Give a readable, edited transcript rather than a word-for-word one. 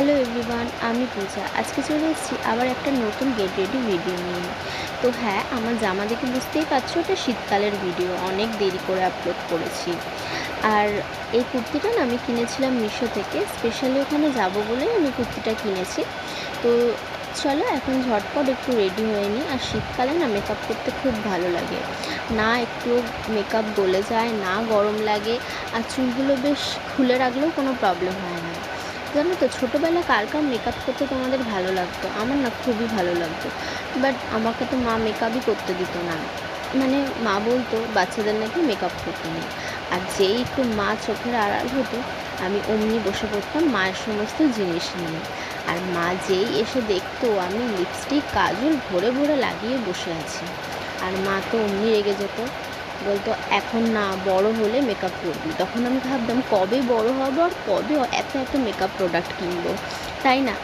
Hello everyone, আমি পূজা। আজকে চলে এসেছি আবার একটা নতুন গেট রেডি ভিডিও নিয়ে। তো হ্যাঁ, আমার জামা দেখে বুঝতেই পারছো এটা শীতকালের ভিডিও, অনেক দেরি করে আপলোড করেছি। আর এই কুর্তিটা না আমি কিনেছিলাম মিশো থেকে, স্পেশালি ওখানে যাব বলেই আমি কুর্তিটা কিনেছি। তো চলো এখন ঝটপট একটু রেডি হয়ে নিই। আর শীতকালে না মেকআপ করতে খুব ভালো লাগে, না একটু মেকআপ গলে যায়, না গরম লাগে, আর চুলগুলো বেশ খুলে রাখলেও কোনো প্রবলেম হয় না। জানো তো, ছোটোবেলায় কার কার মেকআপ করতে তোমাদের ভালো লাগতো? আমার না খুবই ভালো লাগতো, বাট আমাকে তো মা মেকআপই করতে দিত না। মানে মা বলতো বাচ্চাদের নাকি মেকআপ করতে নেই। আর যেই একটু মা চোখের আড়াল হতো, আমি অমনি বসে পড়তাম মায়ের সমস্ত জিনিস নিয়ে। আর মা যেই এসে দেখতো আমি লিপস্টিক কাজল ভরে ভরে লাগিয়ে বসে আছি, আর মা তো অমনি রেগে যেত, বলতো এখন না, বড় হলে মেকআপ করবি। তখন আমি ভাবতাম কবে বড় হব আর কবে এত এত মেকআপ প্রোডাক্ট কিনবো, তাই না?